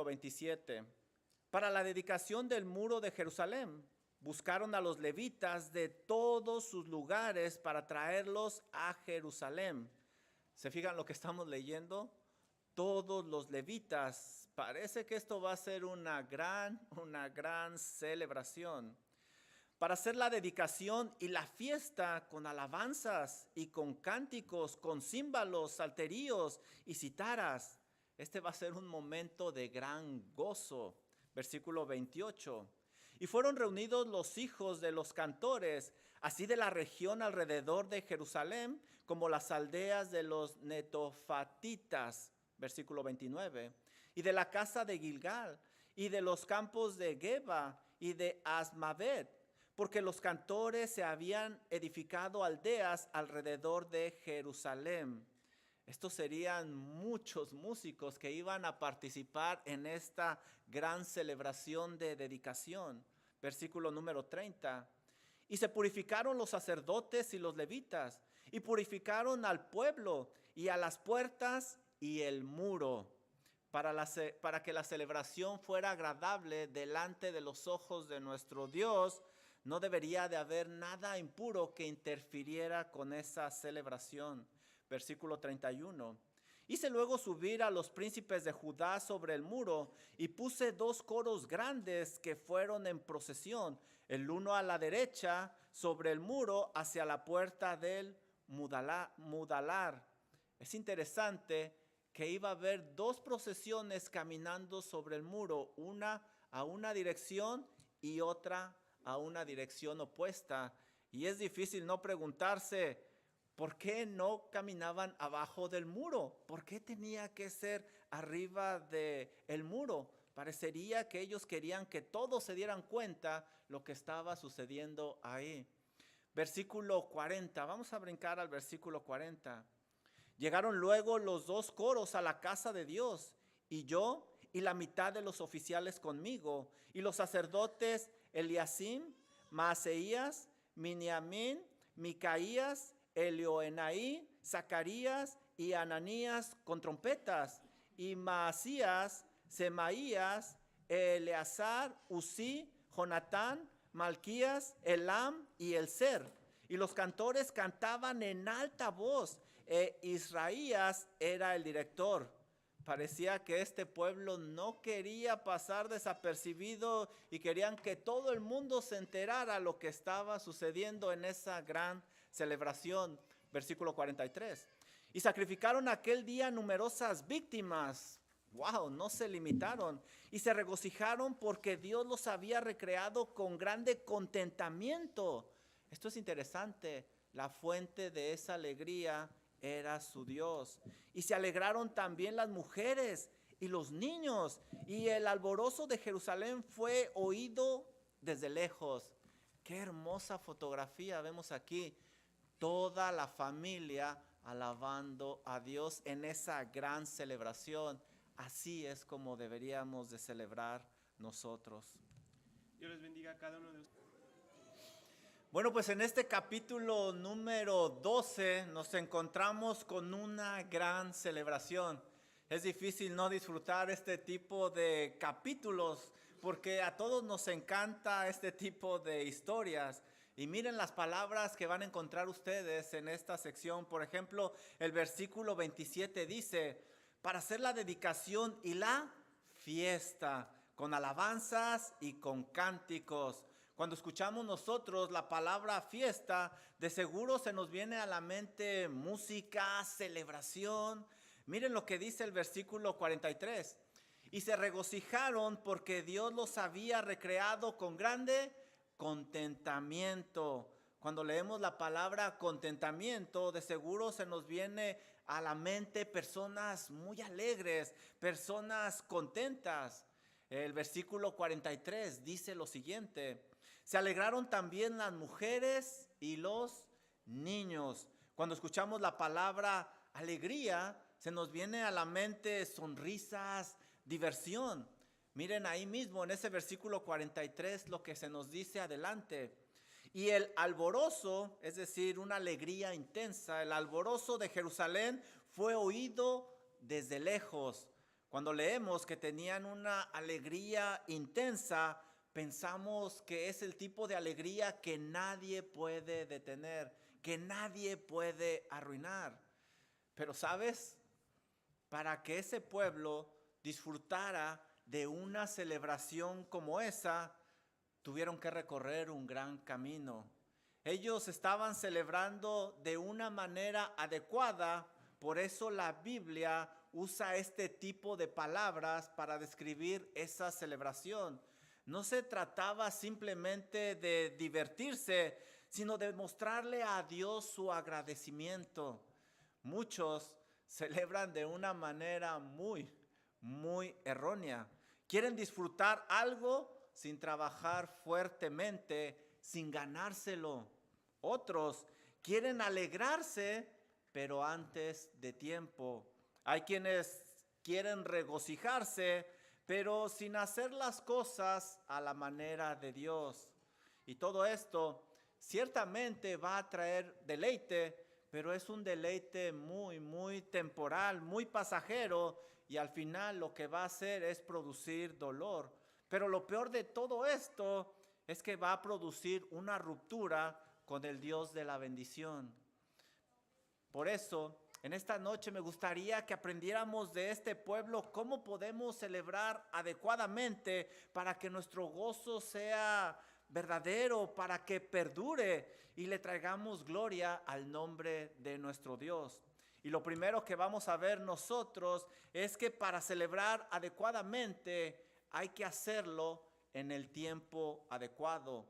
versículo 27. Para la dedicación del muro de Jerusalén, buscaron a los levitas de todos sus lugares para traerlos a Jerusalén. ¿Se fijan lo que estamos leyendo? Todos los levitas. Parece que esto va a ser una gran celebración. Para hacer la dedicación y la fiesta con alabanzas y con cánticos, con címbalos, salterios y citaras. Este va a ser un momento de gran gozo. Versículo 28. Y fueron reunidos los hijos de los cantores, así de la región alrededor de Jerusalén, como las aldeas de los netofatitas. Versículo 29. Y de la casa de Gilgal, y de los campos de Geba, y de Asmavet, porque los cantores se habían edificado aldeas alrededor de Jerusalén. Estos serían muchos músicos que iban a participar en esta gran celebración de dedicación. Versículo número 30. Y se purificaron los sacerdotes y los levitas, y purificaron al pueblo y a las puertas y el muro, para que la celebración fuera agradable delante de los ojos de nuestro Dios. No debería de haber nada impuro que interfiriera con esa celebración. Versículo 31. Hice luego subir a los príncipes de Judá sobre el muro y puse 2 coros grandes que fueron en procesión, el uno a la derecha sobre el muro hacia la puerta del mudalar. Es interesante que iba a haber 2 procesiones caminando sobre el muro, una a una dirección y otra a una dirección opuesta. Y es difícil no preguntarse, ¿por qué no caminaban abajo del muro? ¿Por qué tenía que ser arriba del muro? Parecería que ellos querían que todos se dieran cuenta lo que estaba sucediendo ahí. Versículo 40, vamos a brincar al versículo 40. Llegaron luego los 2 coros a la casa de Dios, y yo y la mitad de los oficiales conmigo, y los sacerdotes Eliasim, Maaseías, Miniamín, Micaías, Elioenai, Zacarías y Ananías con trompetas, y Maasías, Semaías, Eleazar, Usí, Jonatán, Malquías, Elam y Elser. Y los cantores cantaban en alta voz. Israías era el director. Parecía que este pueblo no quería pasar desapercibido y querían que todo el mundo se enterara lo que estaba sucediendo en esa gran celebración. Versículo 43. Y sacrificaron aquel día numerosas víctimas. Wow, no se limitaron. Y se regocijaron porque Dios los había recreado con grande contentamiento. Esto es interesante. La fuente de esa alegría era su Dios. Y se alegraron también las mujeres y los niños. Y el alborozo de Jerusalén fue oído desde lejos. Qué hermosa fotografía vemos aquí. Toda la familia alabando a Dios en esa gran celebración. Así es como deberíamos de celebrar nosotros. Dios les bendiga a cada uno de ustedes. Bueno, pues en este capítulo número 12 nos encontramos con una gran celebración. Es difícil no disfrutar este tipo de capítulos porque a todos nos encanta este tipo de historias. Y miren las palabras que van a encontrar ustedes en esta sección. Por ejemplo, el versículo 27 dice, para hacer la dedicación y la fiesta, con alabanzas y con cánticos. Cuando escuchamos nosotros la palabra fiesta, de seguro se nos viene a la mente música, celebración. Miren lo que dice el versículo 43. Y se regocijaron porque Dios los había recreado con grande contentamiento. Cuando leemos la palabra contentamiento, de seguro se nos viene a la mente personas muy alegres, personas contentas. El versículo 43 dice lo siguiente. Se alegraron también las mujeres y los niños. Cuando escuchamos la palabra alegría, se nos viene a la mente sonrisas, diversión. Miren ahí mismo en ese versículo 43 lo que se nos dice adelante. Y el alborozo, es decir, una alegría intensa, el alborozo de Jerusalén fue oído desde lejos. Cuando leemos que tenían una alegría intensa, pensamos que es el tipo de alegría que nadie puede detener, que nadie puede arruinar. Pero ¿sabes? Para que ese pueblo disfrutara de una celebración como esa, tuvieron que recorrer un gran camino. Ellos estaban celebrando de una manera adecuada, por eso la Biblia usa este tipo de palabras para describir esa celebración. No se trataba simplemente de divertirse, sino de mostrarle a Dios su agradecimiento. Muchos celebran de una manera muy errónea. Quieren disfrutar algo sin trabajar fuertemente, sin ganárselo. Otros quieren alegrarse, pero antes de tiempo. Hay quienes quieren regocijarse, pero sin hacer las cosas a la manera de Dios. Y todo esto ciertamente va a traer deleite, pero es un deleite muy temporal, muy pasajero, y al final lo que va a hacer es producir dolor. Pero lo peor de todo esto es que va a producir una ruptura con el Dios de la bendición. Por eso, en esta noche me gustaría que aprendiéramos de este pueblo cómo podemos celebrar adecuadamente para que nuestro gozo sea verdadero, para que perdure y le traigamos gloria al nombre de nuestro Dios. Y lo primero que vamos a ver nosotros es que para celebrar adecuadamente hay que hacerlo en el tiempo adecuado.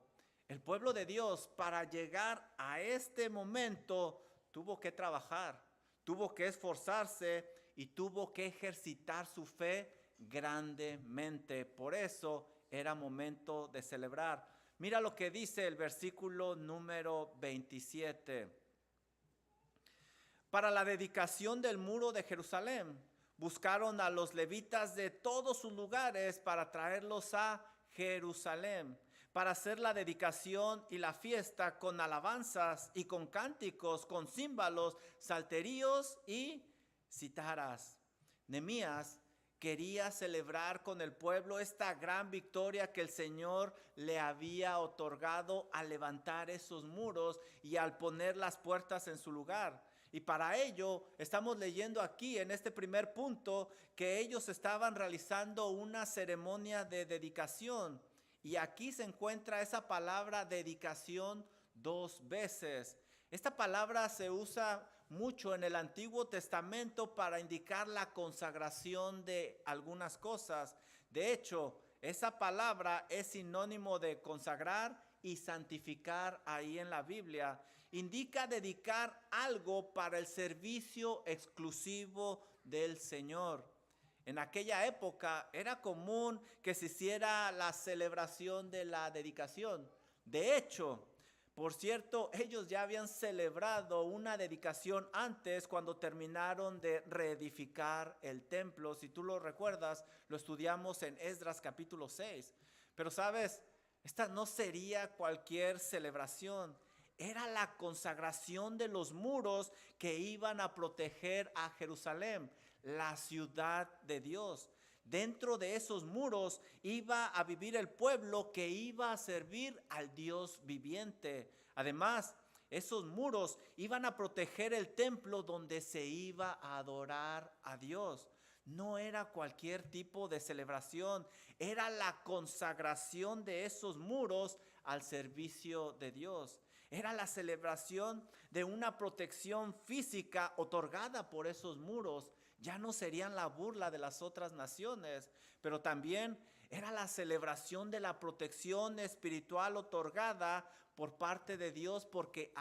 El pueblo de Dios, para llegar a este momento, tuvo que trabajar, tuvo que esforzarse y tuvo que ejercitar su fe grandemente. Por eso era momento de celebrar. Mira lo que dice el versículo número 27. Para la dedicación del muro de Jerusalén, buscaron a los levitas de todos sus lugares para traerlos a Jerusalén, para hacer la dedicación y la fiesta con alabanzas y con cánticos, con címbalos, salterios y citaras. Nehemías quería celebrar con el pueblo esta gran victoria que el Señor le había otorgado al levantar esos muros y al poner las puertas en su lugar. Y para ello estamos leyendo aquí en este primer punto que ellos estaban realizando una ceremonia de dedicación. Y aquí se encuentra esa palabra dedicación 2 veces. Esta palabra se usa mucho en el Antiguo Testamento para indicar la consagración de algunas cosas. De hecho, esa palabra es sinónimo de consagrar y santificar ahí en la Biblia. Indica dedicar algo para el servicio exclusivo del Señor. En aquella época era común que se hiciera la celebración de la dedicación. De hecho, por cierto, ellos ya habían celebrado una dedicación antes cuando terminaron de reedificar el templo. Si tú lo recuerdas, lo estudiamos en Esdras capítulo 6. Pero sabes, esta no sería cualquier celebración. Era la consagración de los muros que iban a proteger a Jerusalén, la ciudad de Dios. Dentro de esos muros iba a vivir el pueblo que iba a servir al Dios viviente. Además, esos muros iban a proteger el templo donde se iba a adorar a Dios. No era cualquier tipo de celebración, era la consagración de esos muros al servicio de Dios. Era la celebración de una protección física otorgada por esos muros. Ya no serían la burla de las otras naciones, pero también era la celebración de la protección espiritual otorgada por parte de Dios porque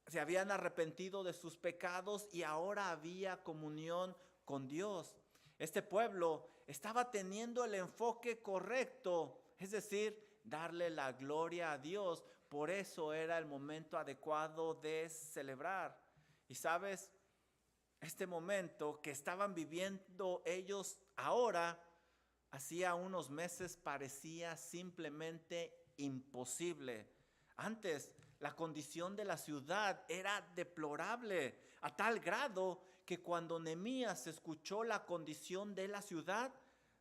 se habían arrepentido de sus pecados y ahora había comunión con Dios. Este pueblo estaba teniendo el enfoque correcto, es decir, darle la gloria a Dios. Por eso era el momento adecuado de celebrar. Y sabes, este momento que estaban viviendo ellos ahora, hacía unos meses parecía simplemente imposible. Antes, la condición de la ciudad era deplorable, a tal grado que cuando Nehemías escuchó la condición de la ciudad,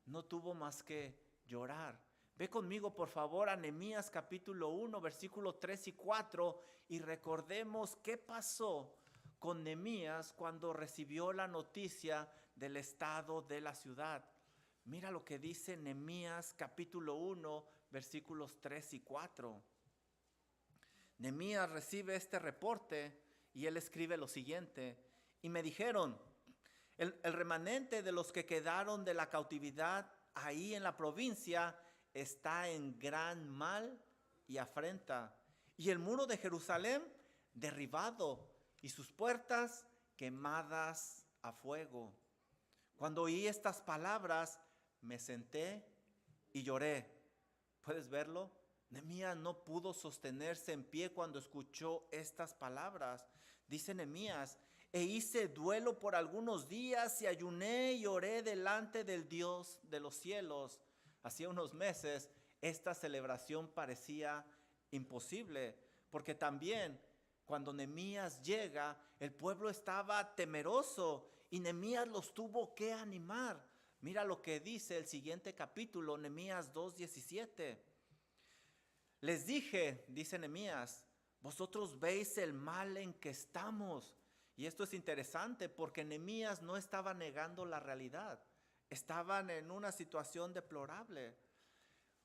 no tuvo más que llorar. Ve conmigo por favor a Nehemías capítulo 1, versículos 3 y 4 y recordemos qué pasó con Nehemías cuando recibió la noticia del estado de la ciudad. Mira lo que dice Nehemías capítulo 1, versículos 3 y 4. Nehemías recibe este reporte y él escribe lo siguiente: y me dijeron, el remanente de los que quedaron de la cautividad ahí en la provincia está en gran mal y afrenta, y el muro de Jerusalén derribado y sus puertas quemadas a fuego. Cuando oí estas palabras, me senté y lloré. ¿Puedes verlo? Nehemías no pudo sostenerse en pie cuando escuchó estas palabras. Dice Nehemías, e hice duelo por algunos días y ayuné y oré delante del Dios de los cielos. Hacía unos meses esta celebración parecía imposible, porque también cuando Nehemías llega, el pueblo estaba temeroso y Nehemías los tuvo que animar. Mira lo que dice el siguiente capítulo, Nehemías 2:17. Les dije, dice Nehemías, vosotros veis el mal en que estamos. Y esto es interesante porque Nehemías no estaba negando la realidad. Estaban en una situación deplorable.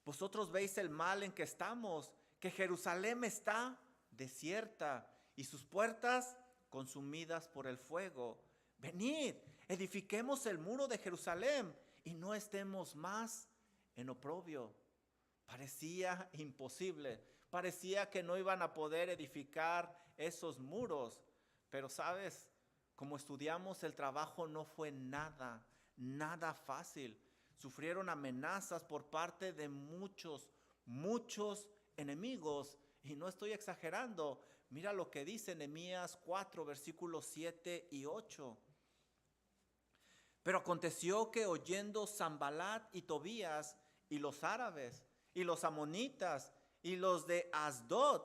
Vosotros veis el mal en que estamos, que Jerusalén está desierta y sus puertas consumidas por el fuego. Venid, edifiquemos el muro de Jerusalén y no estemos más en oprobio. Parecía imposible, parecía que no iban a poder edificar esos muros. Pero sabes, como estudiamos, el trabajo no fue nada fácil. Sufrieron amenazas por parte de muchos enemigos. Y no estoy exagerando. Mira lo que dice Nehemías 4, versículos 7 y 8. Pero aconteció que oyendo Sanbalat y Tobías y los árabes y los amonitas y los de Asdod,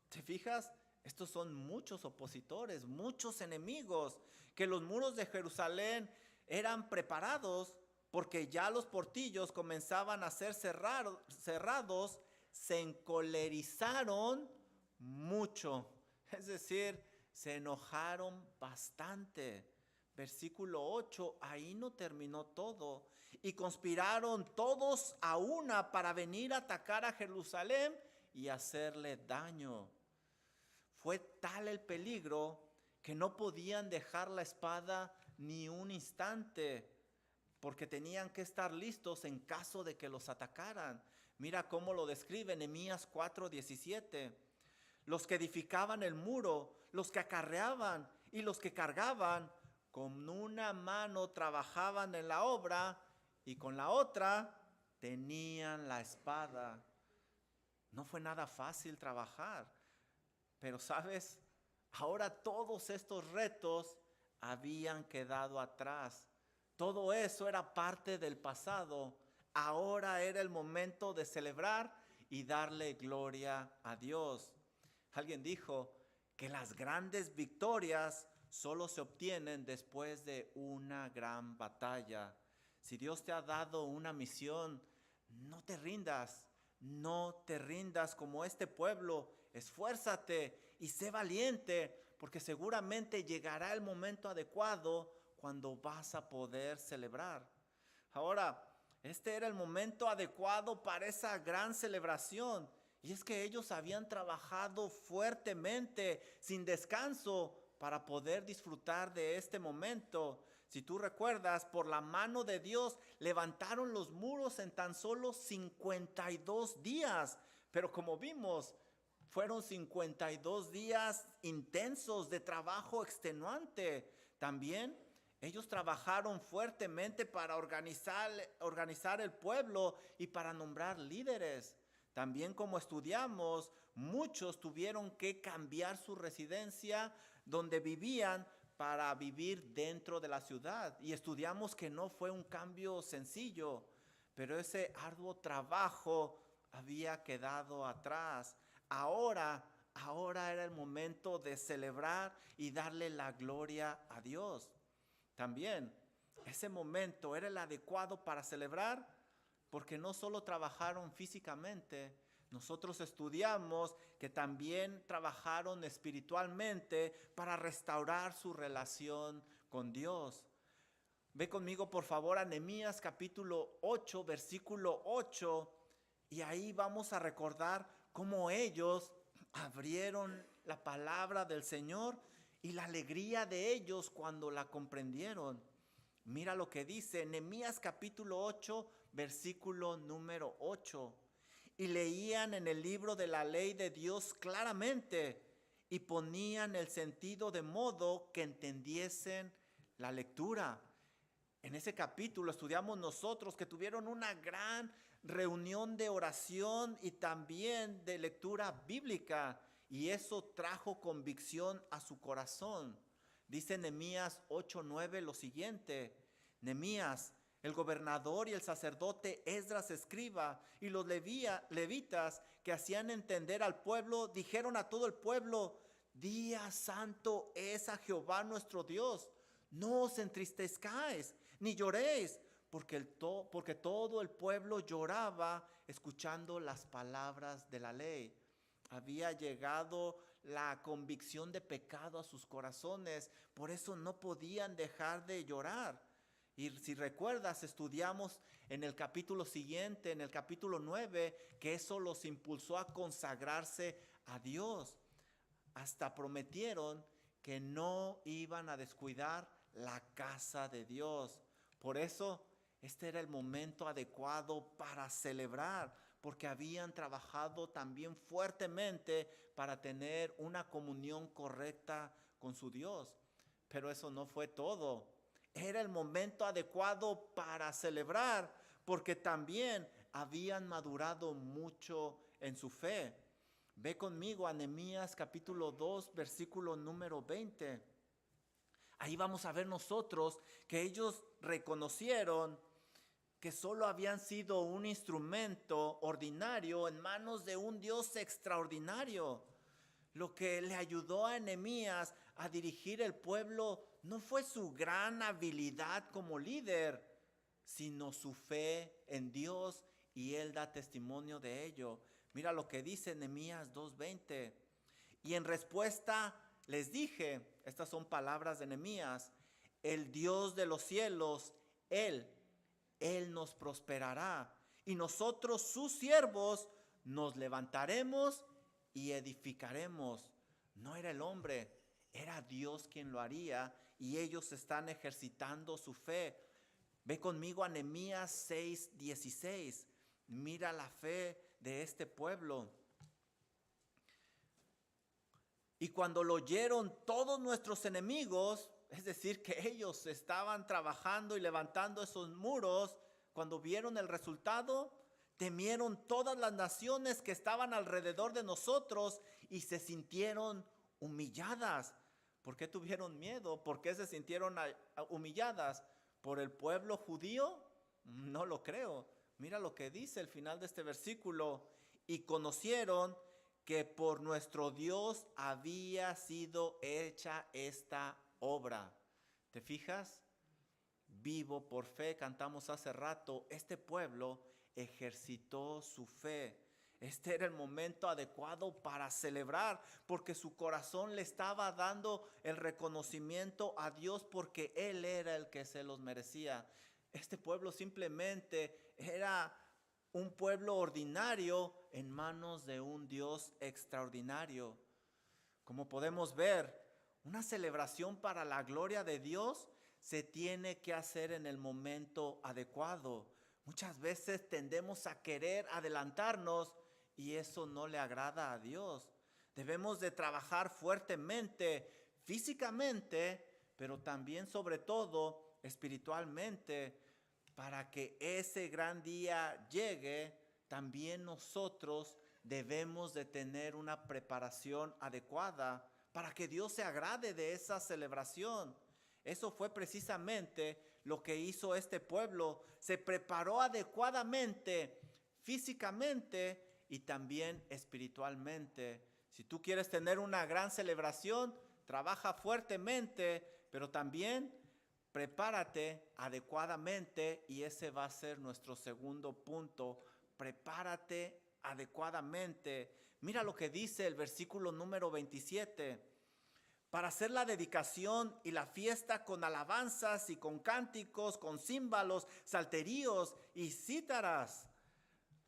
¿te fijas? Estos son muchos opositores, muchos enemigos, que los muros de Jerusalén eran preparados porque ya los portillos comenzaban a ser cerrados, se encolerizaron mucho, es decir, se enojaron bastante. Versículo 8, ahí no terminó todo. Y conspiraron todos a una para venir a atacar a Jerusalén y hacerle daño. Fue tal el peligro que no podían dejar la espada ni un instante, porque tenían que estar listos en caso de que los atacaran. Mira cómo lo describe Nehemías 4:17. Los que edificaban el muro, los que acarreaban y los que cargaban, con una mano trabajaban en la obra y con la otra tenían la espada. No fue nada fácil trabajar, pero sabes, ahora todos estos retos habían quedado atrás. Todo eso era parte del pasado. Ahora era el momento de celebrar y darle gloria a Dios. Alguien dijo que las grandes victorias solo se obtienen después de una gran batalla. Si Dios te ha dado una misión, no te rindas como este pueblo. Esfuérzate y sé valiente, porque seguramente llegará el momento adecuado cuando vas a poder celebrar. Ahora, este era el momento adecuado para esa gran celebración. Y es que ellos habían trabajado fuertemente, sin descanso, para poder disfrutar de este momento. Si tú recuerdas, por la mano de Dios levantaron los muros en tan solo 52 días. Pero como vimos, fueron 52 días intensos de trabajo extenuante. También ellos trabajaron fuertemente para organizar el pueblo y para nombrar líderes. También, como estudiamos, muchos tuvieron que cambiar su residencia donde vivían para vivir dentro de la ciudad. Y estudiamos que no fue un cambio sencillo, pero ese arduo trabajo había quedado atrás. Ahora era el momento de celebrar y darle la gloria a Dios. también ese momento era el adecuado para celebrar, porque no solo trabajaron físicamente, nosotros estudiamos que también trabajaron espiritualmente para restaurar su relación con Dios. Ve conmigo por favor a Nehemías capítulo 8, versículo 8, y ahí vamos a recordar cómo ellos abrieron la palabra del Señor y la alegría de ellos cuando la comprendieron. Mira lo que dice Nehemías capítulo 8, versículo número 8. Y leían en el libro de la ley de Dios claramente y ponían el sentido de modo que entendiesen la lectura. En ese capítulo estudiamos nosotros que tuvieron una gran reunión de oración y también de lectura bíblica, y eso trajo convicción a su corazón. Dice Nehemías 8:9 lo siguiente: Nehemías, el gobernador y el sacerdote Esdras escriba y los levitas que hacían entender al pueblo, dijeron a todo el pueblo: día santo es a Jehová nuestro Dios. No os entristezcáis ni lloréis, porque todo el pueblo lloraba escuchando las palabras de la ley. Había llegado la convicción de pecado a sus corazones, por eso no podían dejar de llorar. Y si recuerdas, estudiamos en el capítulo siguiente, en el capítulo 9, que eso los impulsó a consagrarse a Dios. Hasta prometieron que no iban a descuidar la casa de Dios. Por eso, este era el momento adecuado para celebrar, porque habían trabajado también fuertemente para tener una comunión correcta con su Dios. Pero eso no fue todo. Era el momento adecuado para celebrar, porque también habían madurado mucho en su fe. Ve conmigo a Nehemías capítulo 2, versículo número 20. Ahí vamos a ver nosotros que ellos reconocieron que solo habían sido un instrumento ordinario en manos de un Dios extraordinario. Lo que le ayudó a Nehemías a dirigir el pueblo no fue su gran habilidad como líder, sino su fe en Dios, y él da testimonio de ello. Mira lo que dice Nehemías 2:20. Y en respuesta les dije, estas son palabras de Nehemías: el Dios de los cielos, Él nos prosperará, y nosotros sus siervos nos levantaremos y edificaremos. No era el hombre, era Dios quien lo haría, y ellos están ejercitando su fe. Ve conmigo a Nehemías 6:16. Mira la fe de este pueblo. Y cuando lo oyeron todos nuestros enemigos, es decir, que ellos estaban trabajando y levantando esos muros, cuando vieron el resultado, temieron todas las naciones que estaban alrededor de nosotros y se sintieron humilladas. ¿Por qué tuvieron miedo? ¿Por qué se sintieron humilladas? ¿Por el pueblo judío? No lo creo. Mira lo que dice el final de este versículo: y conocieron que por nuestro Dios había sido hecha esta obra. ¿Te fijas? Vivo por fe, cantamos hace rato. Este pueblo ejercitó su fe. Este era el momento adecuado para celebrar, porque su corazón le estaba dando el reconocimiento a Dios, porque Él era el que se los merecía. Este pueblo simplemente era un pueblo ordinario en manos de un Dios extraordinario. Como podemos ver, una celebración para la gloria de Dios se tiene que hacer en el momento adecuado. Muchas veces tendemos a querer adelantarnos y eso no le agrada a Dios. Debemos de trabajar fuertemente, físicamente, pero también sobre todo espiritualmente, para que ese gran día llegue. También nosotros debemos de tener una preparación adecuada para que Dios se agrade de esa celebración. Eso fue precisamente lo que hizo este pueblo. Se preparó adecuadamente, físicamente y también espiritualmente. Si tú quieres tener una gran celebración, trabaja fuertemente, pero también Prepárate adecuadamente, y ese va a ser nuestro segundo punto. Prepárate adecuadamente. Mira lo que dice el versículo número 27. Para hacer la dedicación y la fiesta con alabanzas y con cánticos, con címbalos, salterios y cítaras.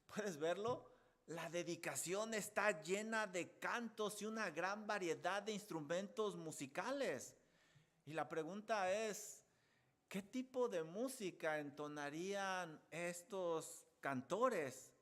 ¿Puedes verlo? La dedicación está llena de cantos y una gran variedad de instrumentos musicales. Y la pregunta es, ¿qué tipo de música entonarían estos cantores?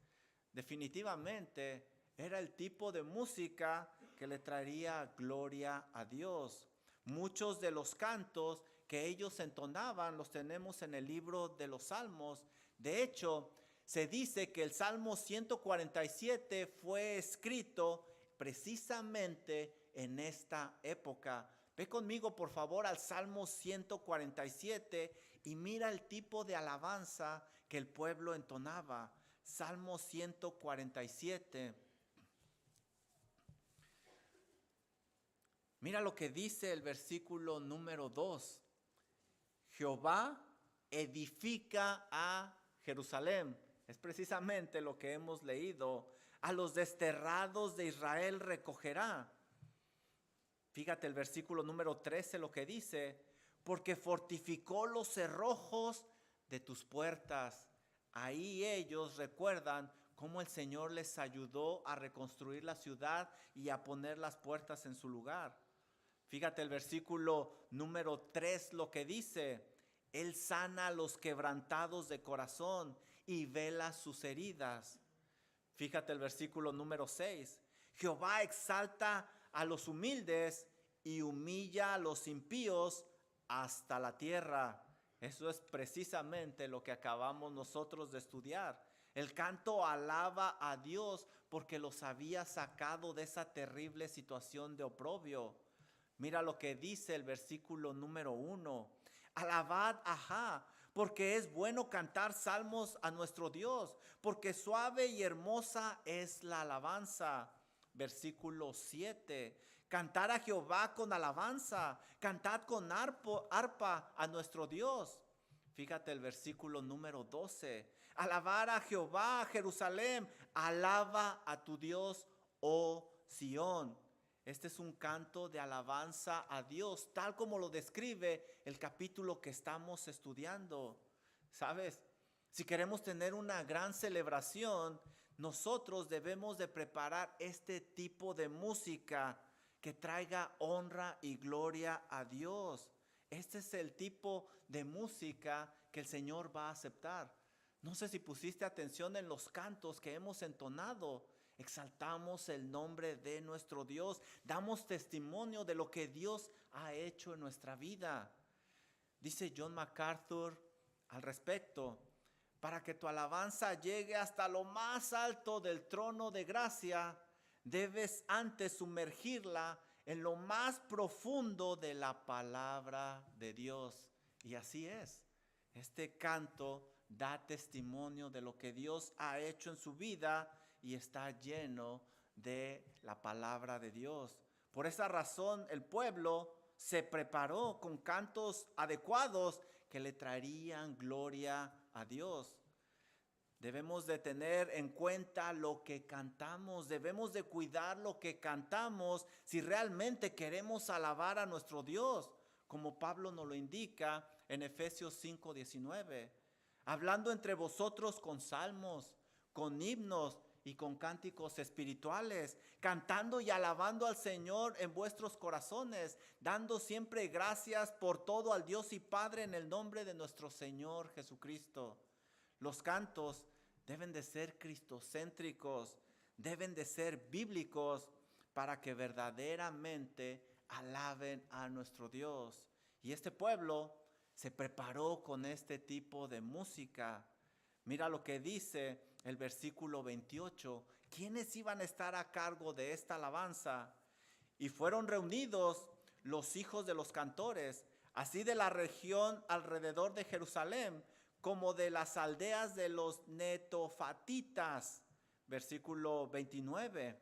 Definitivamente era el tipo de música que le traería gloria a Dios. Muchos de los cantos que ellos entonaban los tenemos en el libro de los Salmos. De hecho, se dice que el Salmo 147 fue escrito precisamente en esta época. Ve conmigo, por favor, al Salmo 147 y mira el tipo de alabanza que el pueblo entonaba. Salmo 147. Mira lo que dice el versículo número 2. Jehová edifica a Jerusalén. Es precisamente lo que hemos leído. A los desterrados de Israel recogerá. Fíjate el versículo número 13 lo que dice. Porque fortificó los cerrojos de tus puertas. Ahí ellos recuerdan cómo el Señor les ayudó a reconstruir la ciudad y a poner las puertas en su lugar. Fíjate el versículo número 3 lo que dice. Él sana a los quebrantados de corazón y vela sus heridas. Fíjate el versículo número 6. Jehová exalta a los humildes y humilla a los impíos hasta la tierra. Eso es precisamente lo que acabamos nosotros de estudiar. El canto alaba a Dios porque los había sacado de esa terrible situación de oprobio. Mira lo que dice el versículo número 1. Alabad a Jah, porque es bueno cantar salmos a nuestro Dios, porque suave y hermosa es la alabanza. Versículo 7. Cantar a Jehová con alabanza, cantad con arpa a nuestro Dios. Fíjate el versículo número 12. Alabar a Jehová, Jerusalén, alaba a tu Dios, oh Sión. Este es un canto de alabanza a Dios, tal como lo describe el capítulo que estamos estudiando. ¿Sabes? Si queremos tener una gran celebración, nosotros debemos de preparar este tipo de música que traiga honra y gloria a Dios. Este es el tipo de música que el Señor va a aceptar. No sé si pusiste atención en los cantos que hemos entonado. Exaltamos el nombre de nuestro Dios. Damos testimonio de lo que Dios ha hecho en nuestra vida. Dice John MacArthur al respecto: para que tu alabanza llegue hasta lo más alto del trono de gracia, debes antes sumergirla en lo más profundo de la palabra de Dios. Y así es. Este canto da testimonio de lo que Dios ha hecho en su vida y está lleno de la palabra de Dios. Por esa razón el pueblo se preparó con cantos adecuados que le traerían gloria a Dios. Debemos de tener en cuenta lo que cantamos, debemos de cuidar lo que cantamos si realmente queremos alabar a nuestro Dios, como Pablo nos lo indica en Efesios 5:19, hablando entre vosotros con salmos, con himnos y con cánticos espirituales, cantando y alabando al Señor en vuestros corazones, dando siempre gracias por todo al Dios y Padre en el nombre de nuestro Señor Jesucristo. Los cantos deben de ser cristocéntricos, deben de ser bíblicos para que verdaderamente alaben a nuestro Dios. Y este pueblo se preparó con este tipo de música. Mira lo que dice el versículo 28. ¿Quiénes iban a estar a cargo de esta alabanza? Y fueron reunidos los hijos de los cantores, así de la región alrededor de Jerusalén, como de las aldeas de los netofatitas, versículo 29,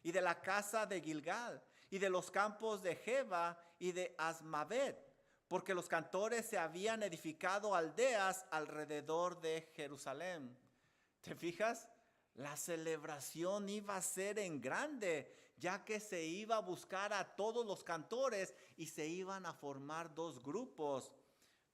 y de la casa de Gilgal, y de los campos de Jeba y de Asmavet, porque los cantores se habían edificado aldeas alrededor de Jerusalén. ¿Te fijas? La celebración iba a ser en grande, ya que se iba a buscar a todos los cantores y se iban a formar dos grupos.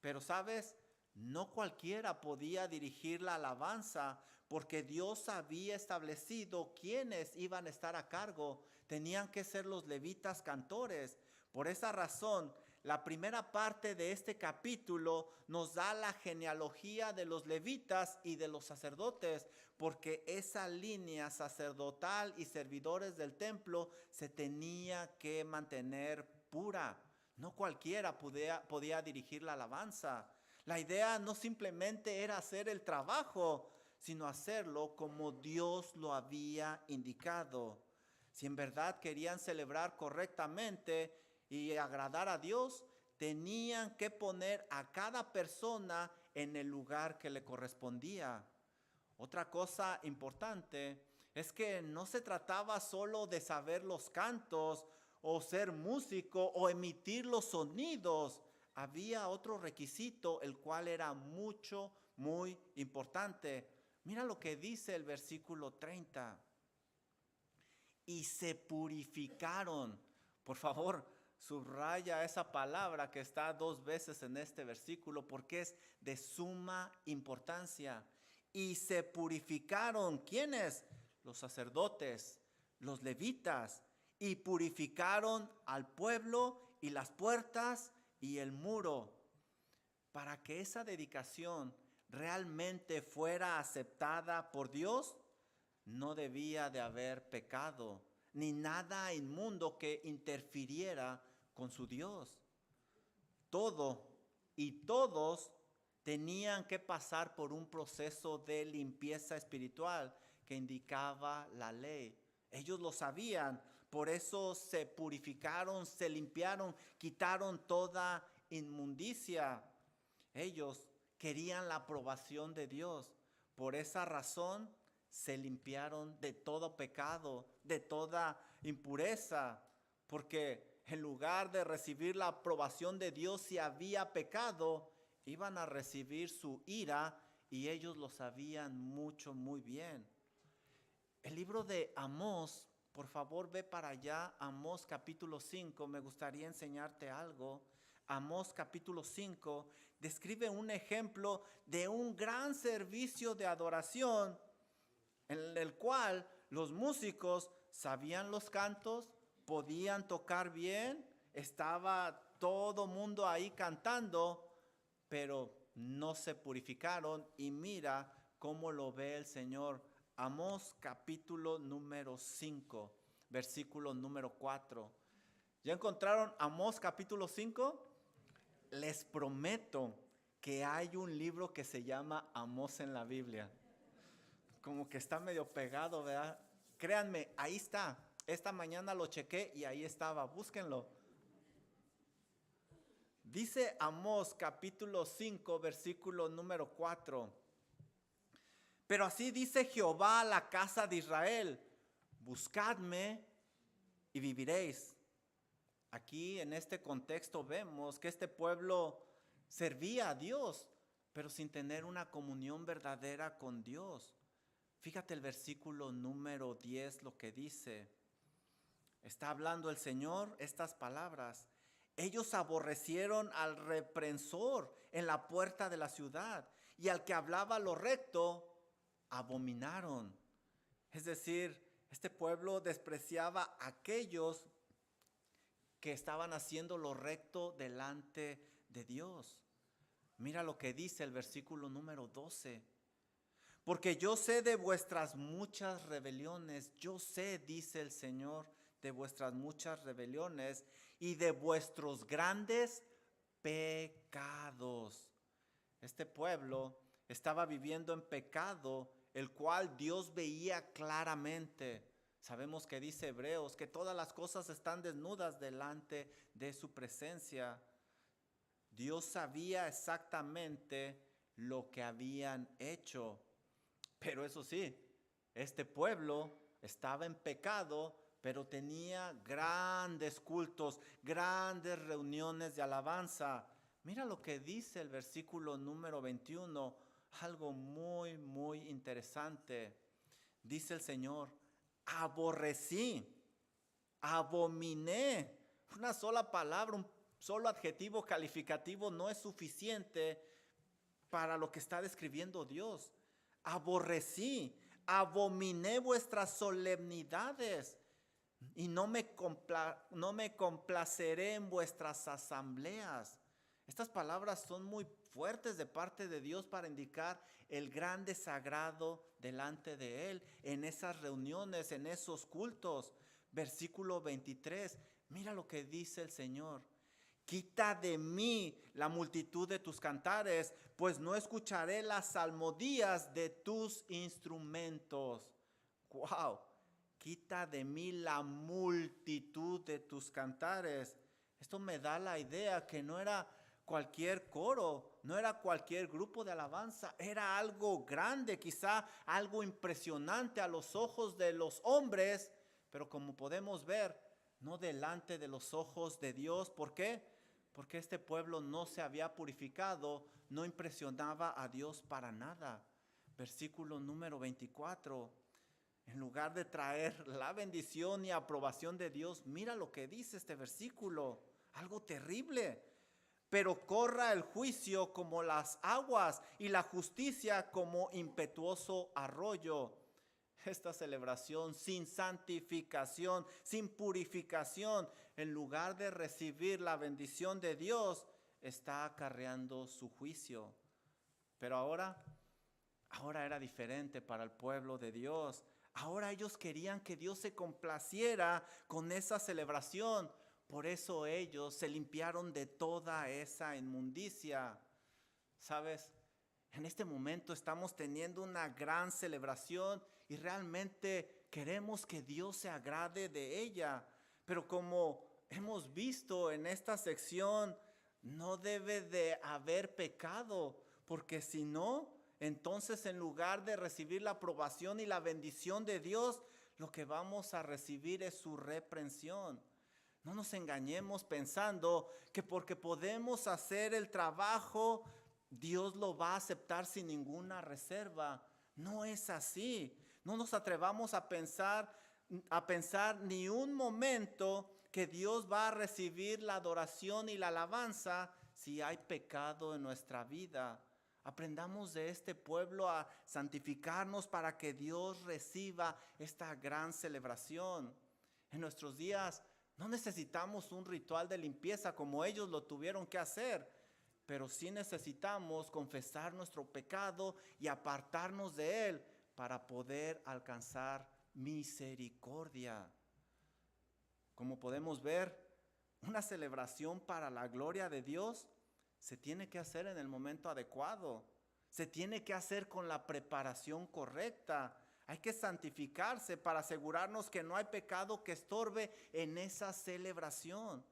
Pero ¿sabes? No cualquiera podía dirigir la alabanza, porque Dios había establecido quiénes iban a estar a cargo. Tenían que ser los levitas cantores. Por esa razón, la primera parte de este capítulo nos da la genealogía de los levitas y de los sacerdotes, porque esa línea sacerdotal y servidores del templo se tenía que mantener pura. No cualquiera podía dirigir la alabanza. La idea no simplemente era hacer el trabajo, sino hacerlo como Dios lo había indicado. Si en verdad querían celebrar correctamente y agradar a Dios, tenían que poner a cada persona en el lugar que le correspondía. Otra cosa importante es que no se trataba solo de saber los cantos o ser músico o emitir los sonidos. Había otro requisito, el cual era muy importante. Mira lo que dice el versículo 30. Y se purificaron. Por favor, subraya esa palabra que está 2 veces en este versículo, porque es de suma importancia. Y se purificaron, ¿quiénes? Los sacerdotes, los levitas, y purificaron al pueblo y las puertas y el muro. Para que esa dedicación realmente fuera aceptada por Dios, no debía de haber pecado, ni nada inmundo que interfiriera con su Dios. Todo y todos tenían que pasar por un proceso de limpieza espiritual que indicaba la ley. Ellos lo sabían, por eso se purificaron, se limpiaron, quitaron toda inmundicia. Ellos querían la aprobación de Dios. Por esa razón se limpiaron de todo pecado, de toda impureza, porque en lugar de recibir la aprobación de Dios si había pecado, iban a recibir su ira, y ellos lo sabían muy bien. El libro de Amós, por favor ve para allá, Amós capítulo 5, me gustaría enseñarte algo. Amós capítulo 5 describe un ejemplo de un gran servicio de adoración en el cual los músicos sabían los cantos, podían tocar bien, estaba todo mundo ahí cantando, pero no se purificaron. Y mira cómo lo ve el Señor. Amós capítulo número 5, versículo número 4. ¿Ya encontraron Amós capítulo 5? Les prometo que hay un libro que se llama Amós en la Biblia. Como que está medio pegado, ¿verdad? Créanme, ahí está. Esta mañana lo chequé y ahí estaba. Búsquenlo. Dice Amós capítulo 5, versículo número 4. Pero así dice Jehová a la casa de Israel: buscadme y viviréis. Aquí en este contexto vemos que este pueblo servía a Dios, pero sin tener una comunión verdadera con Dios. Fíjate el versículo número 10, lo que dice. Está hablando el Señor estas palabras. Ellos aborrecieron al reprensor en la puerta de la ciudad, y al que hablaba lo recto abominaron. Es decir, este pueblo despreciaba a aquellos que estaban haciendo lo recto delante de Dios. Mira lo que dice el versículo número 12. Porque yo sé de vuestras muchas rebeliones, yo sé, dice el Señor, de vuestras muchas rebeliones y de vuestros grandes pecados. Este pueblo estaba viviendo en pecado, el cual Dios veía claramente. Sabemos que dice Hebreos que todas las cosas están desnudas delante de su presencia. Dios sabía exactamente lo que habían hecho. Pero eso sí, este pueblo estaba en pecado, pero tenía grandes cultos, grandes reuniones de alabanza. Mira lo que dice el versículo número 21, algo muy, muy interesante. Dice el Señor, aborrecí, abominé. Una sola palabra, un solo adjetivo calificativo no es suficiente para lo que está describiendo Dios. Aborrecí, abominé vuestras solemnidades y no me complaceré en vuestras asambleas. Estas palabras son muy fuertes de parte de Dios para indicar el gran desagrado delante de Él en esas reuniones, en esos cultos. Versículo 23, mira lo que dice el Señor. Quita de mí la multitud de tus cantares, pues no escucharé las salmodías de tus instrumentos. ¡Wow! Quita de mí la multitud de tus cantares. Esto me da la idea que no era cualquier coro, no era cualquier grupo de alabanza, era algo grande, quizá algo impresionante a los ojos de los hombres, pero como podemos ver, no delante de los ojos de Dios. ¿Por qué? Porque este pueblo no se había purificado, no impresionaba a Dios para nada. Versículo número 24. En lugar de traer la bendición y aprobación de Dios, mira lo que dice este versículo, algo terrible. Pero corra el juicio como las aguas y la justicia como impetuoso arroyo. Esta celebración sin santificación, sin purificación, en lugar de recibir la bendición de Dios, está acarreando su juicio. Pero ahora era diferente para el pueblo de Dios. Ahora ellos querían que Dios se complaciera con esa celebración. Por eso ellos se limpiaron de toda esa inmundicia. ¿Sabes? En este momento estamos teniendo una gran celebración y realmente queremos que Dios se agrade de ella. Pero como hemos visto en esta sección, no debe de haber pecado, porque si no, entonces en lugar de recibir la aprobación y la bendición de Dios, lo que vamos a recibir es su reprensión. No nos engañemos pensando que porque podemos hacer el trabajo, Dios lo va a aceptar sin ninguna reserva. No es así. No nos atrevamos a pensar ni un momento que Dios va a recibir la adoración y la alabanza si hay pecado en nuestra vida. Aprendamos de este pueblo a santificarnos para que Dios reciba esta gran celebración. En nuestros días no necesitamos un ritual de limpieza como ellos lo tuvieron que hacer, pero sí necesitamos confesar nuestro pecado y apartarnos de él para poder alcanzar misericordia. Como podemos ver, una celebración para la gloria de Dios se tiene que hacer en el momento adecuado. Se tiene que hacer con la preparación correcta. Hay que santificarse para asegurarnos que no hay pecado que estorbe en esa celebración.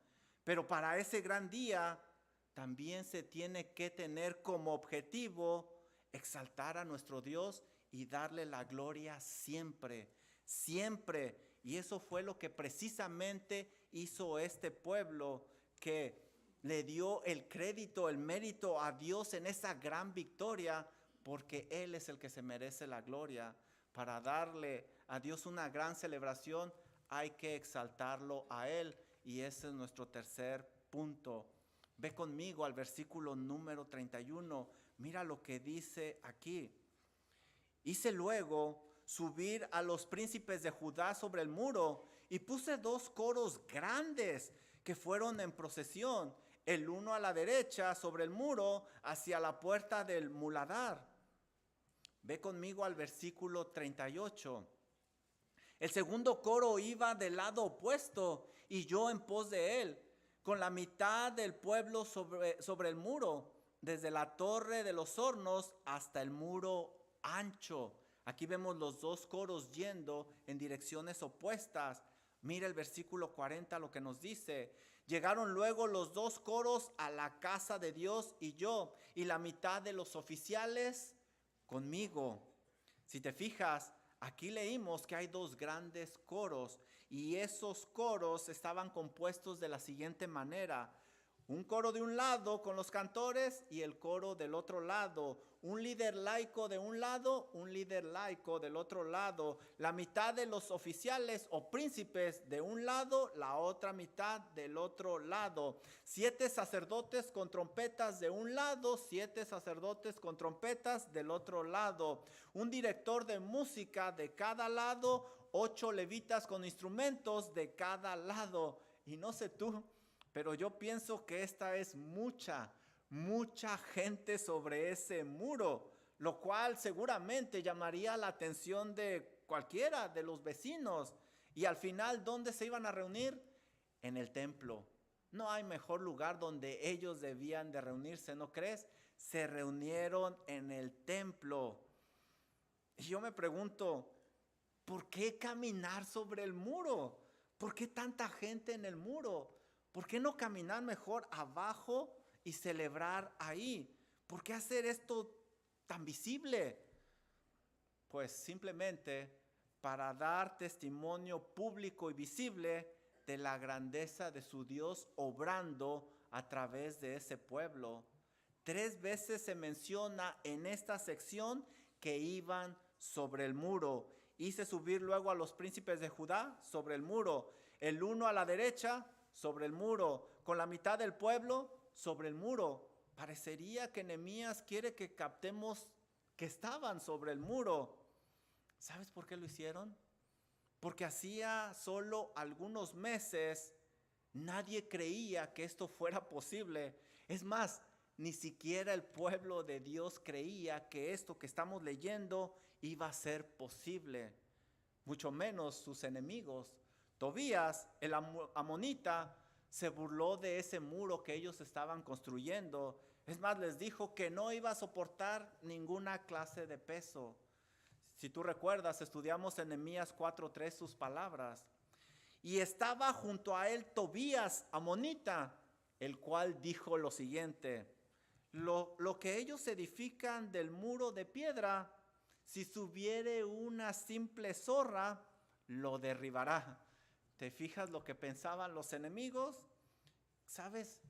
Pero para ese gran día también se tiene que tener como objetivo exaltar a nuestro Dios y darle la gloria siempre, siempre. Y eso fue lo que precisamente hizo este pueblo, que le dio el crédito, el mérito a Dios en esa gran victoria, porque Él es el que se merece la gloria. Para darle a Dios una gran celebración, hay que exaltarlo a Él. Y ese es nuestro tercer punto. Ve conmigo al versículo número 31. Mira lo que dice aquí. Hice luego subir a los príncipes de Judá sobre el muro y puse 2 coros grandes que fueron en procesión, el uno a la derecha sobre el muro hacia la puerta del muladar. Ve conmigo al versículo 38. El segundo coro iba del lado opuesto y yo en pos de él, con la mitad del pueblo sobre el muro, desde la torre de los hornos hasta el muro ancho. Aquí vemos los 2 coros yendo en direcciones opuestas. Mira el versículo 40 lo que nos dice. Llegaron luego los 2 coros a la casa de Dios y yo, y la mitad de los oficiales conmigo. Si te fijas, aquí leímos que hay 2 grandes coros y esos coros estaban compuestos de la siguiente manera. Un coro de un lado con los cantores y el coro del otro lado. Un líder laico de un lado, un líder laico del otro lado. La mitad de los oficiales o príncipes de un lado, la otra mitad del otro lado. 7 sacerdotes con trompetas de un lado, 7 sacerdotes con trompetas del otro lado. Un director de música de cada lado, 8 levitas con instrumentos de cada lado. Y no sé tú, pero yo pienso que esta es mucha gente sobre ese muro, lo cual seguramente llamaría la atención de cualquiera de los vecinos. Y al final, ¿dónde se iban a reunir? En el templo. No hay mejor lugar donde ellos debían de reunirse, ¿no crees? Se reunieron en el templo. Y yo me pregunto, ¿por qué caminar sobre el muro? ¿Por qué tanta gente en el muro? ¿Por qué no caminar mejor abajo y celebrar ahí? ¿Por qué hacer esto tan visible? Pues simplemente para dar testimonio público y visible de la grandeza de su Dios obrando a través de ese pueblo. 3 veces se menciona en esta sección que iban sobre el muro. Hice subir luego a los príncipes de Judá sobre el muro, el uno a la derecha sobre el muro, con la mitad del pueblo sobre el muro. Parecería que Nehemías quiere que captemos que estaban sobre el muro. ¿Sabes por qué lo hicieron? Porque hacía solo algunos meses nadie creía que esto fuera posible. Es más, ni siquiera el pueblo de Dios creía que esto que estamos leyendo iba a ser posible, mucho menos sus enemigos. Tobías, el amonita, se burló de ese muro que ellos estaban construyendo. Es más, les dijo que no iba a soportar ninguna clase de peso. Si tú recuerdas, estudiamos en Nehemías 4:3 sus palabras. Y estaba junto a él Tobías, amonita, el cual dijo lo siguiente: lo que ellos edifican del muro de piedra, si subiere una simple zorra, lo derribará. ¿Te fijas lo que pensaban los enemigos? ¿Sabes?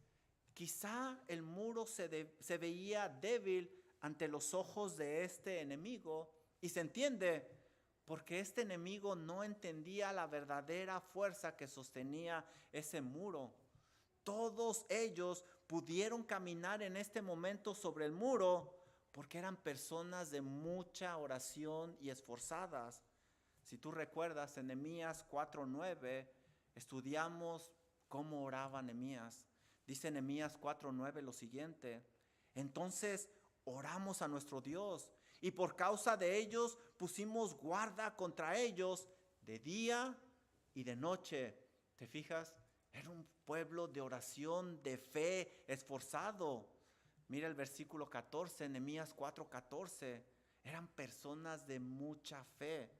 Quizá el muro se veía débil ante los ojos de este enemigo, y se entiende, porque este enemigo no entendía la verdadera fuerza que sostenía ese muro. Todos ellos pudieron caminar en este momento sobre el muro porque eran personas de mucha oración y esforzadas. Si tú recuerdas, en Nehemías 4:9 estudiamos cómo oraba Nehemías. Dice Nehemías 4:9 lo siguiente: entonces oramos a nuestro Dios y por causa de ellos pusimos guarda contra ellos de día y de noche. ¿Te fijas? Era un pueblo de oración, de fe, esforzado. Mira el versículo 14, Nehemías 4:14. Eran personas de mucha fe.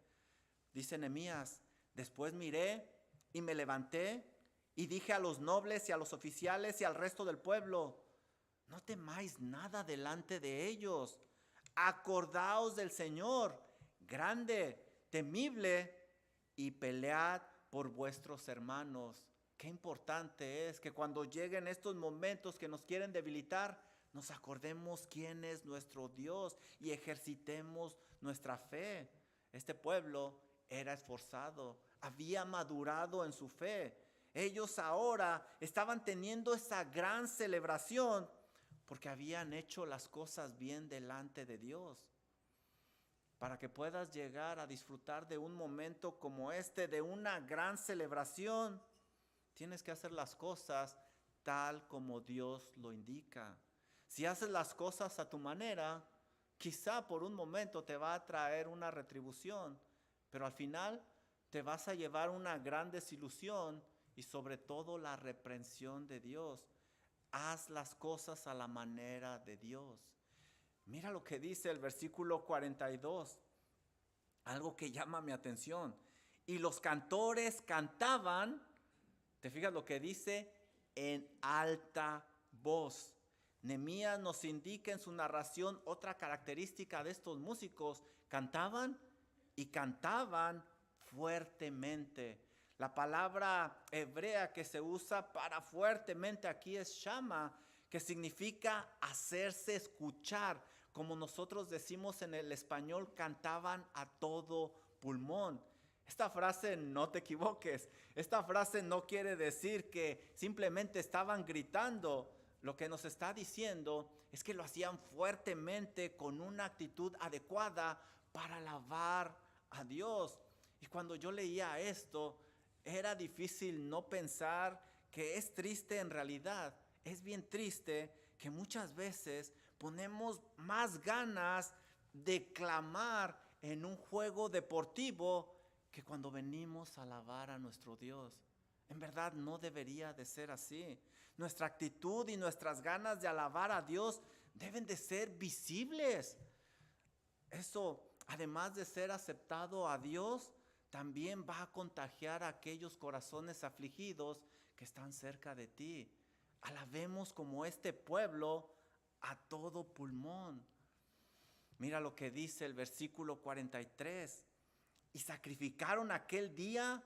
Dice Nehemías: después miré y me levanté y dije a los nobles y a los oficiales y al resto del pueblo: no temáis nada delante de ellos. Acordaos del Señor, grande, temible, y pelead por vuestros hermanos. Qué importante es que cuando lleguen estos momentos que nos quieren debilitar, nos acordemos quién es nuestro Dios y ejercitemos nuestra fe. Este pueblo era esforzado, había madurado en su fe. Ellos ahora estaban teniendo esa gran celebración porque habían hecho las cosas bien delante de Dios. Para que puedas llegar a disfrutar de un momento como este, de una gran celebración, tienes que hacer las cosas tal como Dios lo indica. Si haces las cosas a tu manera, quizá por un momento te va a traer una retribución, pero al final te vas a llevar una gran desilusión y sobre todo la reprensión de Dios. Haz las cosas a la manera de Dios. Mira lo que dice el versículo 42, algo que llama mi atención. Y los cantores cantaban, ¿te fijas lo que dice? En alta voz. Nehemías nos indica en su narración otra característica de estos músicos. Cantaban y cantaban fuertemente. La palabra hebrea que se usa para fuertemente aquí es shama, que significa hacerse escuchar. Como nosotros decimos en el español, cantaban a todo pulmón. Esta frase, no te equivoques, esta frase no quiere decir que simplemente estaban gritando. Lo que nos está diciendo es que lo hacían fuertemente con una actitud adecuada para alabar a Dios. Y cuando yo leía esto, era difícil no pensar que es triste en realidad. Es bien triste que muchas veces ponemos más ganas de clamar en un juego deportivo que cuando venimos a alabar a nuestro Dios. En verdad no debería de ser así. Nuestra actitud y nuestras ganas de alabar a Dios deben de ser visibles. Eso, además de ser aceptado a Dios, también va a contagiar a aquellos corazones afligidos que están cerca de ti. Alabemos como este pueblo a todo pulmón. Mira lo que dice el versículo 43. Y sacrificaron aquel día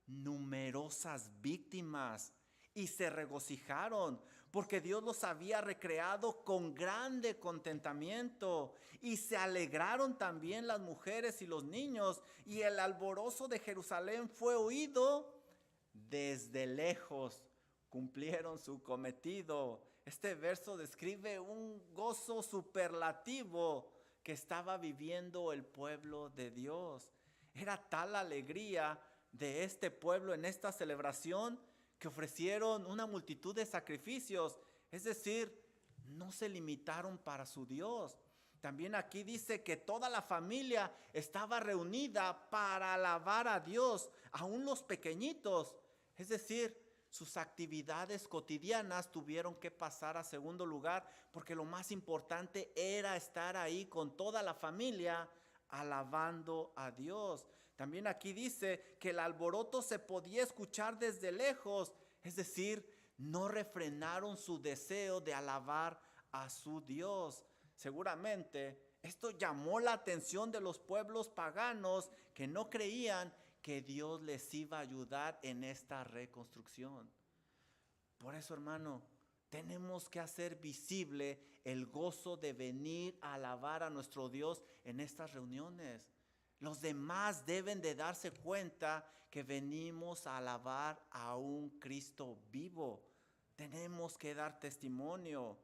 numerosas víctimas y se regocijaron porque Dios los había recreado con grande contentamiento, y se alegraron también las mujeres y los niños, y el alborozo de Jerusalén fue oído desde lejos. Cumplieron su cometido. Este verso describe un gozo superlativo que estaba viviendo el pueblo de Dios. Era tal la alegría de este pueblo en esta celebración que ofrecieron una multitud de sacrificios. Es decir, no se limitaron para su Dios. También aquí dice que toda la familia estaba reunida para alabar a Dios, aún los pequeñitos. Es decir, sus actividades cotidianas tuvieron que pasar a segundo lugar porque lo más importante era estar ahí con toda la familia alabando a Dios. También aquí dice que el alboroto se podía escuchar desde lejos, es decir, no refrenaron su deseo de alabar a su Dios. Seguramente esto llamó la atención de los pueblos paganos que no creían que Dios les iba a ayudar en esta reconstrucción. Por eso, hermano, tenemos que hacer visible el gozo de venir a alabar a nuestro Dios en estas reuniones. Los demás deben de darse cuenta que venimos a alabar a un Cristo vivo. Tenemos que dar testimonio.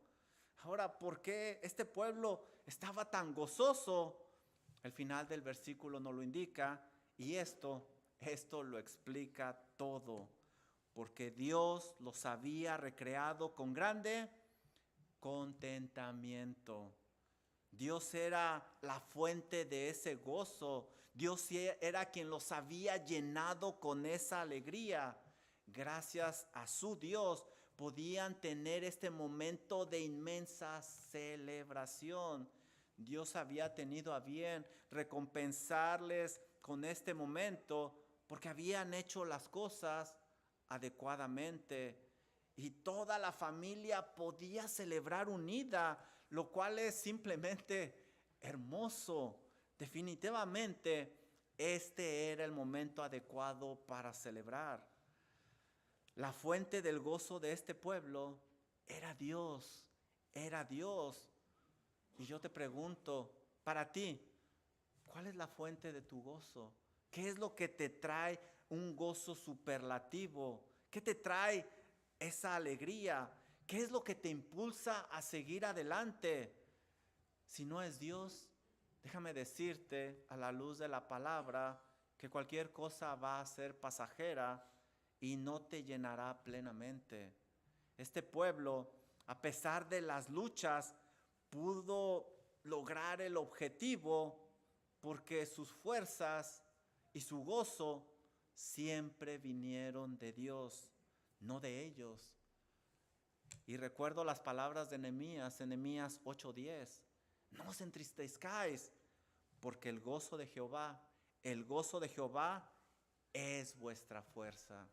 Ahora, ¿por qué este pueblo estaba tan gozoso? El final del versículo nos lo indica, y esto lo explica todo. Porque Dios los había recreado con grande contentamiento. Dios era la fuente de ese gozo. Dios era quien los había llenado con esa alegría. Gracias a su Dios podían tener este momento de inmensa celebración. Dios había tenido a bien recompensarles con este momento porque habían hecho las cosas adecuadamente, y toda la familia podía celebrar unida, lo cual es simplemente hermoso. Definitivamente este era el momento adecuado para celebrar. La fuente del gozo de este pueblo era Dios, era Dios. Y yo te pregunto, para ti, ¿cuál es la fuente de tu gozo? ¿Qué es lo que te trae un gozo superlativo? ¿Qué te trae esa alegría? ¿Qué es lo que te impulsa a seguir adelante? Si no es Dios, déjame decirte a la luz de la palabra que cualquier cosa va a ser pasajera y no te llenará plenamente. Este pueblo, a pesar de las luchas, pudo lograr el objetivo porque sus fuerzas y su gozo siempre vinieron de Dios, no de ellos. Y recuerdo las palabras de Nehemías 8:10. No os entristezcáis, porque el gozo de Jehová es vuestra fuerza.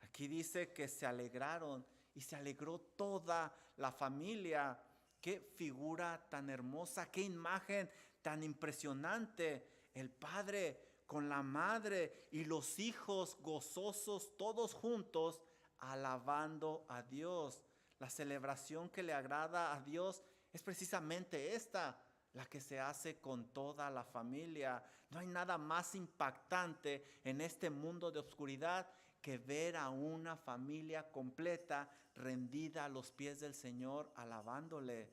Aquí dice que se alegraron y se alegró toda la familia. Qué figura tan hermosa, qué imagen tan impresionante. El padre con la madre y los hijos gozosos, todos juntos, alabando a Dios. La celebración que le agrada a Dios es precisamente esta, la que se hace con toda la familia. No hay nada más impactante en este mundo de oscuridad que ver a una familia completa rendida a los pies del Señor, alabándole.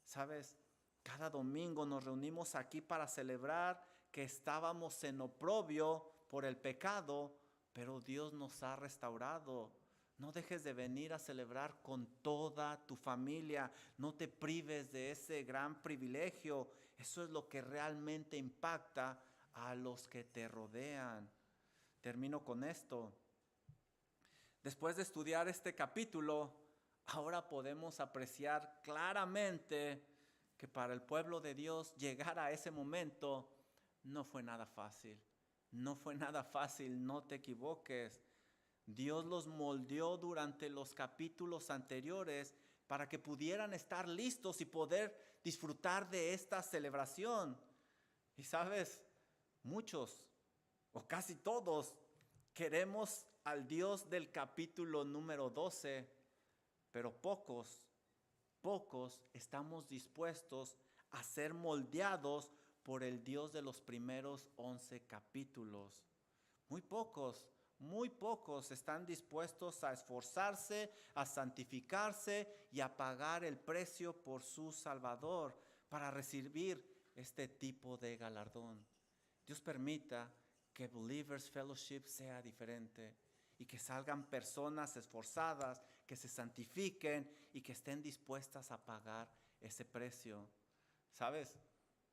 ¿Sabes? Cada domingo nos reunimos aquí para celebrar que estábamos en oprobio por el pecado, pero Dios nos ha restaurado. No dejes de venir a celebrar con toda tu familia. No te prives de ese gran privilegio. Eso es lo que realmente impacta a los que te rodean. Termino con esto. Después de estudiar este capítulo, ahora podemos apreciar claramente que para el pueblo de Dios llegar a ese momento no fue nada fácil. No fue nada fácil, no te equivoques. Dios los moldeó durante los capítulos anteriores para que pudieran estar listos y poder disfrutar de esta celebración. Y sabes, muchos o casi todos queremos al Dios del capítulo número 12, pero pocos estamos dispuestos a ser moldeados por el Dios de los primeros 11 capítulos. Muy pocos están dispuestos a esforzarse, a santificarse y a pagar el precio por su Salvador para recibir este tipo de galardón. Dios permita que Believers Fellowship sea diferente y que salgan personas esforzadas, que se santifiquen y que estén dispuestas a pagar ese precio. ¿Sabes?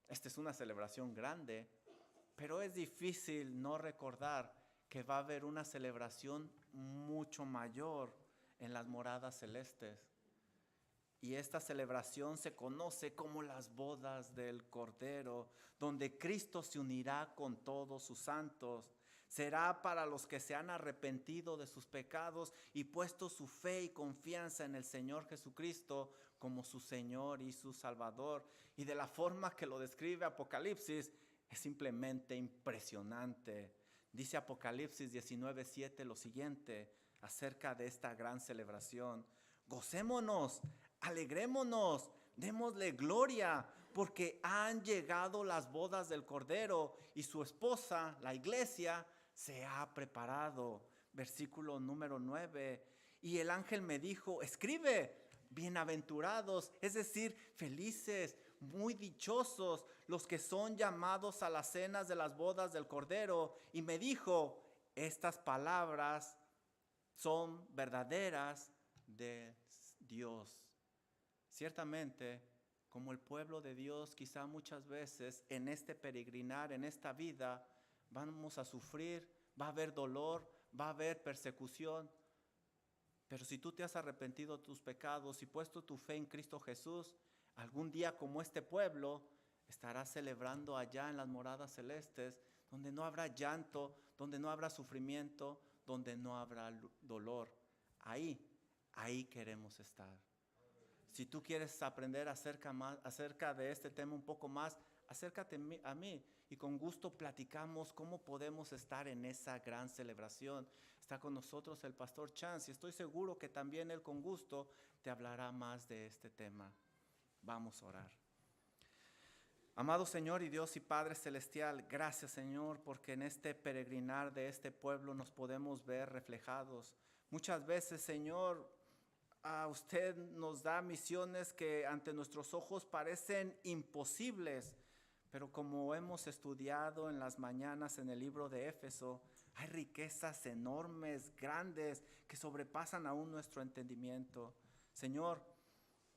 Esta es una celebración grande, pero es difícil no recordar que va a haber una celebración mucho mayor en las moradas celestes. Y esta celebración se conoce como las bodas del Cordero, donde Cristo se unirá con todos sus santos. Será para los que se han arrepentido de sus pecados y puesto su fe y confianza en el Señor Jesucristo como su Señor y su Salvador. Y de la forma que lo describe Apocalipsis, es simplemente impresionante. Dice Apocalipsis 19:7 lo siguiente acerca de esta gran celebración: gocémonos, alegrémonos, démosle gloria, porque han llegado las bodas del Cordero y su esposa, la iglesia, se ha preparado. Versículo número 9. Y el ángel me dijo: escribe, bienaventurados, es decir, felices, muy dichosos los que son llamados a las cenas de las bodas del Cordero. Y me dijo: estas palabras son verdaderas de Dios. Ciertamente, como el pueblo de Dios, quizá muchas veces en este peregrinar, en esta vida, vamos a sufrir, va a haber dolor, va a haber persecución. Pero si tú te has arrepentido de tus pecados y puesto tu fe en Cristo Jesús, algún día como este pueblo estarás celebrando allá en las moradas celestes, donde no habrá llanto, donde no habrá sufrimiento, donde no habrá dolor. Ahí queremos estar. Si tú quieres aprender acerca de este tema un poco más, acércate a mí y con gusto platicamos cómo podemos estar en esa gran celebración. Está con nosotros el pastor Chance y estoy seguro que también él con gusto te hablará más de este tema. Vamos a orar. Amado Señor y Dios y Padre Celestial, gracias Señor porque en este peregrinar de este pueblo nos podemos ver reflejados. Muchas veces, Señor, usted nos da misiones que ante nuestros ojos parecen imposibles, pero como hemos estudiado en las mañanas en el libro de Éfeso, hay riquezas enormes, grandes, que sobrepasan aún nuestro entendimiento. Señor,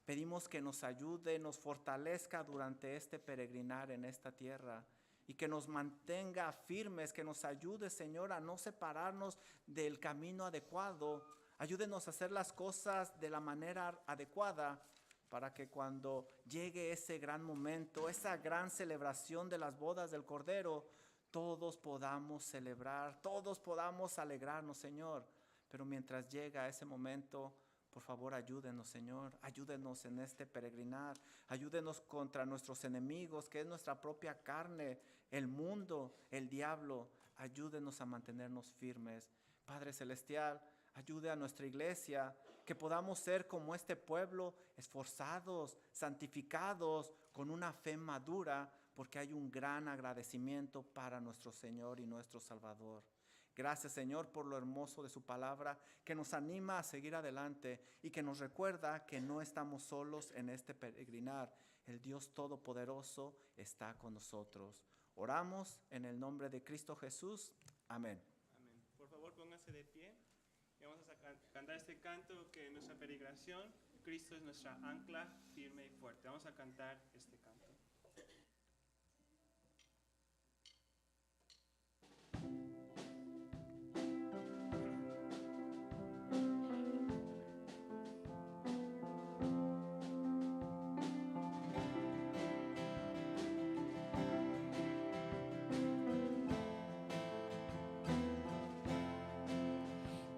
pedimos que nos ayude, nos fortalezca durante este peregrinar en esta tierra y que nos mantenga firmes, que nos ayude, Señor, a no separarnos del camino adecuado. Ayúdenos a hacer las cosas de la manera adecuada para que cuando llegue ese gran momento, esa gran celebración de las bodas del Cordero, todos podamos celebrar, todos podamos alegrarnos, Señor. Pero mientras llega ese momento, por favor, ayúdenos, Señor, ayúdenos en este peregrinar, ayúdenos contra nuestros enemigos, que es nuestra propia carne, el mundo, el diablo. Ayúdenos a mantenernos firmes. Padre Celestial, ayude a nuestra iglesia, que podamos ser como este pueblo, esforzados, santificados, con una fe madura, porque hay un gran agradecimiento para nuestro Señor y nuestro Salvador. Gracias, Señor, por lo hermoso de su palabra, que nos anima a seguir adelante y que nos recuerda que no estamos solos en este peregrinar. El Dios Todopoderoso está con nosotros. Oramos en el nombre de Cristo Jesús. Amén. Amén. Por favor, pónganse de pie y vamos a cantar este canto que en nuestra peregrinación, Cristo es nuestra ancla firme y fuerte. Vamos a cantar este canto.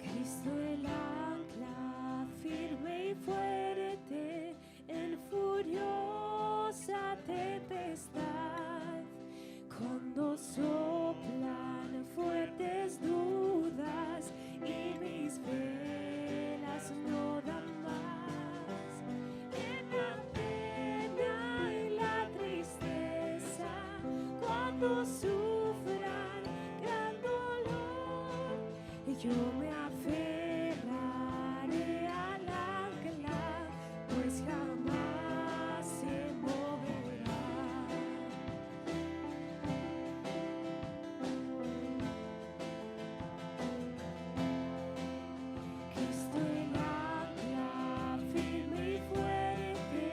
Cristo el ancla firme y fuerte en furiosa tempestad, cuando soplan fuertes dudas y mis velas no dan más. En la pena y la tristeza, cuando sufran gran dolor, yo me aferraré al ancla, pues jamás se moverá. Cristo el ancla firme y fuerte,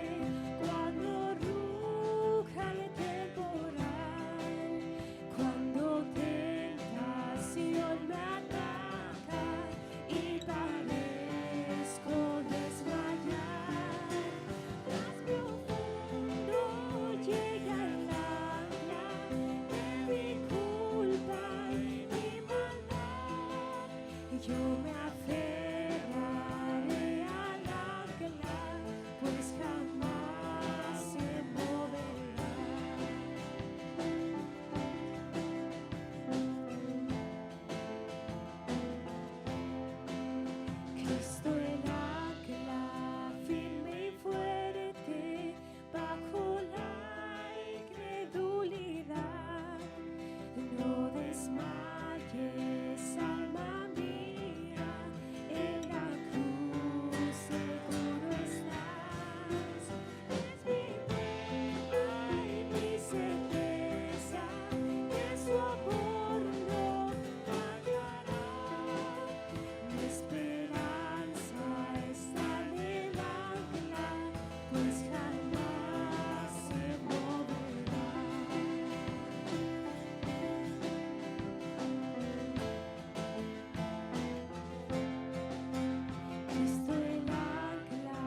cuando ruja el temporal, cuando tentación me ataca y parezco desmayar, más profundo llega el ancla de mi culpa y mi maldad, y yo me aferraré al ancla, pues jamás se moverá. Cristo el ancla firme y fuerte bajo la incredulidad. No desmayes, alma mía, en la cruz seguro estás. Es mi pena y mi certeza, que su amor no fallará. Mi esperanza está en el ancla, pues jamás se moverá. Cristo el ancla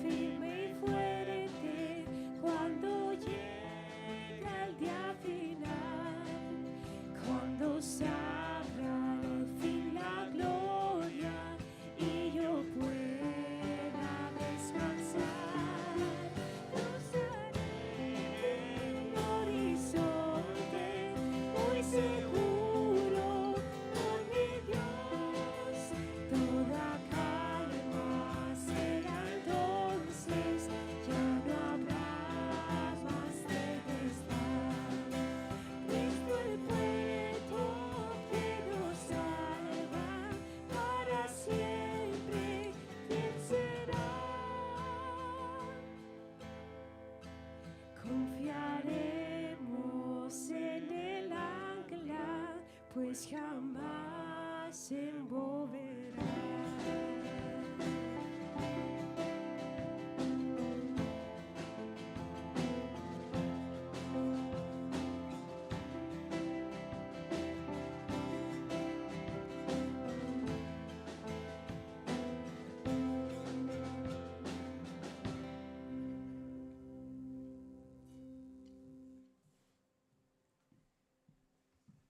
firme y fuerte, cuando llega el día final, cuando se abra al fin la gloria y yo pueda descansar, cruzaré el horizonte muy seguro con mi Dios. Toda calma será entonces, ya no habrá más tempestad. Cristo el puerto que nos salva para siempre, ¿quién será? Confiaremos en el ancla, pues jamás se moverá.